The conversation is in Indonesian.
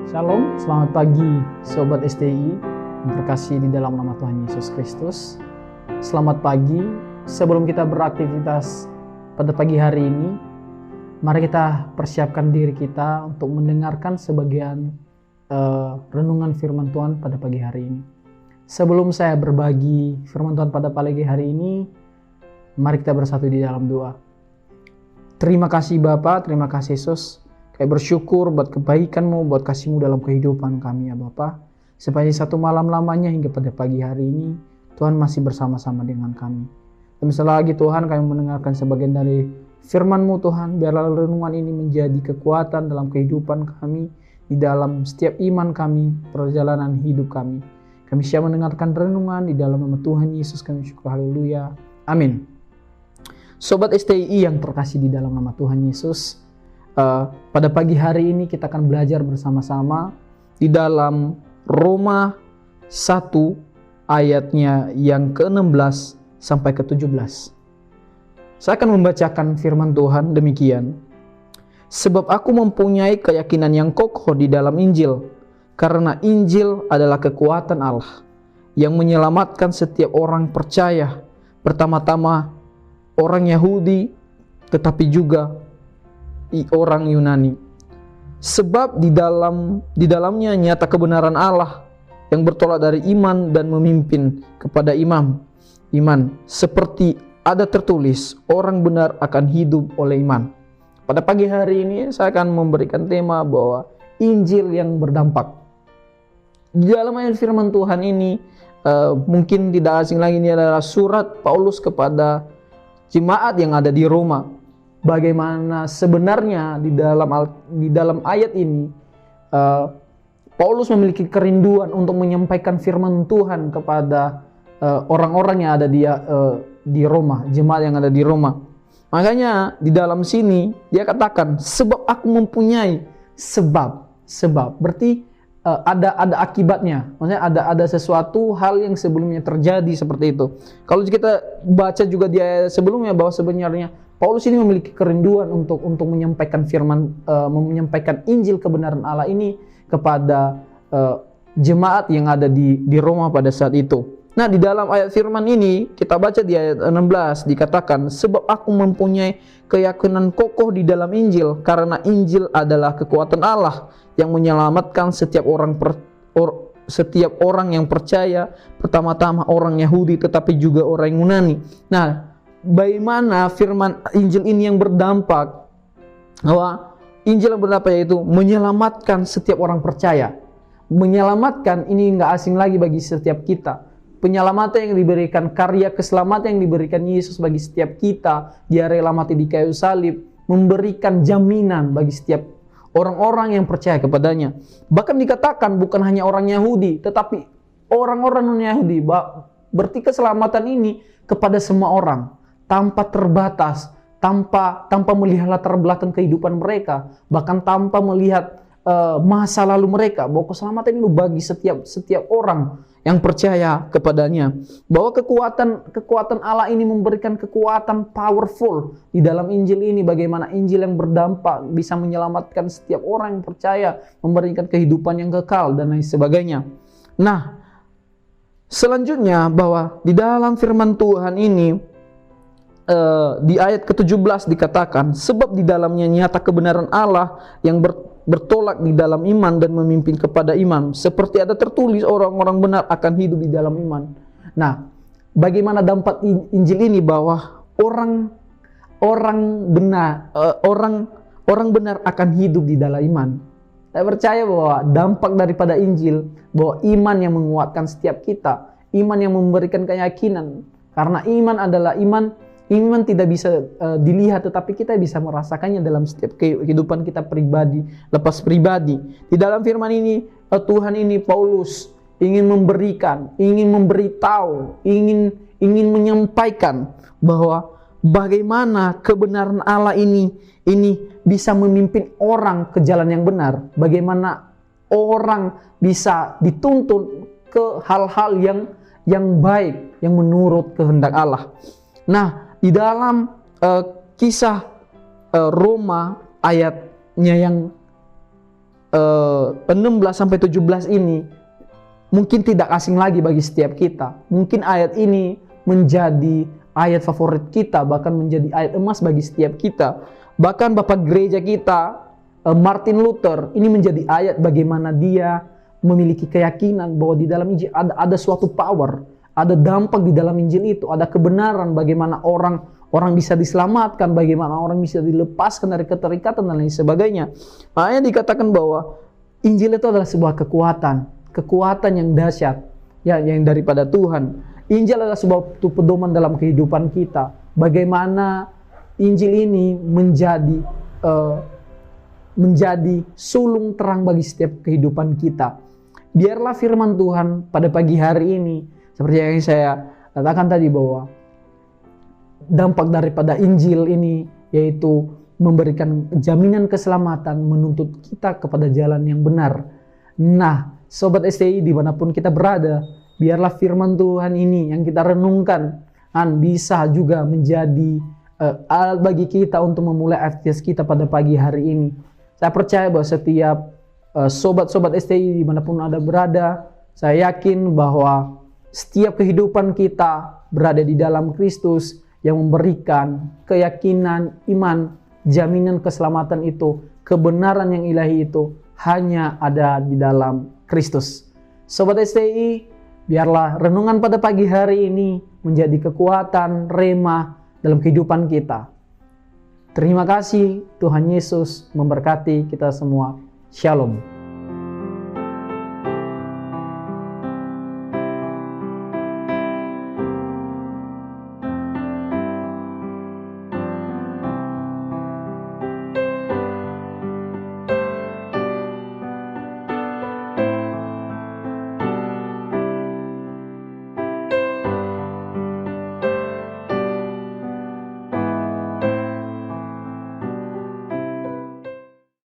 Shalom, selamat pagi Sobat STI yang terkasih di dalam nama Tuhan Yesus Kristus. Selamat pagi, sebelum kita beraktivitas pada pagi hari ini, mari kita persiapkan diri kita untuk mendengarkan sebagian renungan firman Tuhan pada pagi hari ini. Sebelum saya berbagi firman Tuhan pada pagi hari ini, mari kita bersatu di dalam doa. Terima kasih Bapa, terima kasih Yesus. Kami bersyukur buat kebaikan-Mu, buat kasih-Mu dalam kehidupan kami ya Bapa. Supaya satu malam lamanya hingga pada pagi hari ini, Tuhan masih bersama-sama dengan kami. Dan selagi Tuhan kami mendengarkan sebagian dari firman-Mu Tuhan, biarlah renungan ini menjadi kekuatan dalam kehidupan kami, di dalam setiap iman kami, perjalanan hidup kami. Kami siap mendengarkan renungan di dalam nama Tuhan Yesus, kami syukur, haleluya, amin. Sobat STI yang terkasih di dalam nama Tuhan Yesus, pada pagi hari ini kita akan belajar bersama-sama di dalam Roma 1 ayatnya yang ke-16 sampai ke-17. Saya akan membacakan firman Tuhan demikian. Sebab aku mempunyai keyakinan yang kokoh di dalam Injil, karena Injil adalah kekuatan Allah yang menyelamatkan setiap orang percaya, pertama-tama orang Yahudi, tetapi juga orang Yunani. Sebab di dalamnya nyata kebenaran Allah yang bertolak dari iman dan memimpin kepada iman. Seperti ada tertulis, orang benar akan hidup oleh iman. Pada pagi hari ini saya akan memberikan tema bahwa Injil yang berdampak. Di dalam ayat firman Tuhan ini mungkin tidak asing lagi, ini adalah surat Paulus kepada jemaat yang ada di Roma. Bagaimana sebenarnya di dalam ayat ini Paulus memiliki kerinduan untuk menyampaikan firman Tuhan kepada orang-orang yang ada di Roma, jemaat yang ada di Roma. Makanya di dalam sini dia katakan, sebab aku mempunyai sebab berarti ada akibatnya. Maksudnya ada sesuatu hal yang sebelumnya terjadi seperti itu. Kalau kita baca juga di ayat sebelumnya bahwa sebenarnya Paulus ini memiliki kerinduan untuk menyampaikan menyampaikan Injil kebenaran Allah ini kepada jemaat yang ada di Roma pada saat itu. Nah, di dalam ayat firman ini kita baca di ayat 16 dikatakan, sebab aku mempunyai keyakinan kokoh di dalam Injil, karena Injil adalah kekuatan Allah yang menyelamatkan setiap orang yang percaya, pertama-tama orang Yahudi tetapi juga orang Yunani. Nah, bagaimana firman Injil ini yang berdampak, bahwa Injil yang berdampak yaitu menyelamatkan setiap orang percaya. Menyelamatkan ini nggak asing lagi bagi setiap kita. Penyelamatan yang diberikan, karya keselamatan yang diberikan Yesus bagi setiap kita, dia rela mati di kayu salib, memberikan jaminan bagi setiap orang-orang yang percaya kepadanya. Bahkan dikatakan bukan hanya orang Yahudi, tetapi orang-orang non-Yahudi. Berarti keselamatan ini kepada semua orang, tanpa terbatas, tanpa melihat latar belakang kehidupan mereka, bahkan tanpa melihat masa lalu mereka, bahwa keselamatan itu bagi setiap orang yang percaya kepadanya. Bahwa kekuatan Allah ini memberikan kekuatan powerful di dalam Injil ini. Bagaimana Injil yang berdampak bisa menyelamatkan setiap orang yang percaya, memberikan kehidupan yang kekal dan lain sebagainya. Nah, selanjutnya bahwa di dalam firman Tuhan ini di ayat ke-17 dikatakan, sebab di dalamnya nyata kebenaran Allah yang bertolak di dalam iman dan memimpin kepada iman. Seperti ada tertulis, orang-orang benar akan hidup di dalam iman. Nah, bagaimana dampak Injil ini, bahwa orang benar akan hidup di dalam iman. Saya percaya bahwa dampak daripada Injil, bahwa iman yang menguatkan setiap kita, iman yang memberikan keyakinan. Karena iman adalah iman tidak bisa dilihat, tetapi kita bisa merasakannya dalam setiap kehidupan kita pribadi, lepas pribadi. Di dalam firman ini, Tuhan ini Paulus ingin memberikan, ingin memberitahu, ingin menyampaikan bahwa bagaimana kebenaran Allah ini bisa memimpin orang ke jalan yang benar. Bagaimana orang bisa dituntun ke hal-hal yang baik, yang menurut kehendak Allah. Nah, di dalam kisah Roma ayatnya yang 16-17 ini mungkin tidak asing lagi bagi setiap kita. Mungkin ayat ini menjadi ayat favorit kita, bahkan menjadi ayat emas bagi setiap kita. Bahkan Bapak gereja kita, Martin Luther, ini menjadi ayat bagaimana dia memiliki keyakinan bahwa di dalam Injil ada suatu power, ada dampak di dalam Injil itu, ada kebenaran bagaimana orang bisa diselamatkan, bagaimana orang bisa dilepaskan dari keterikatan dan lain sebagainya. Makanya dikatakan bahwa Injil itu adalah sebuah kekuatan yang dahsyat, ya, yang daripada Tuhan. Injil adalah sebuah pedoman dalam kehidupan kita. Bagaimana Injil ini menjadi sulung terang bagi setiap kehidupan kita. Biarlah firman Tuhan pada pagi hari ini, seperti yang saya katakan tadi, bahwa dampak daripada Injil ini yaitu memberikan jaminan keselamatan, menuntut kita kepada jalan yang benar. Nah, Sobat STI dimanapun kita berada, biarlah firman Tuhan ini yang kita renungkan bisa juga menjadi alat bagi kita untuk memulai aktivitas kita pada pagi hari ini. Saya percaya bahwa setiap sobat-sobat STI dimanapun Anda berada, saya yakin bahwa setiap kehidupan kita berada di dalam Kristus yang memberikan keyakinan, iman, jaminan keselamatan itu, kebenaran yang ilahi itu hanya ada di dalam Kristus. Sobat STI, biarlah renungan pada pagi hari ini menjadi kekuatan, rema dalam kehidupan kita. Terima kasih, Tuhan Yesus memberkati kita semua. Shalom.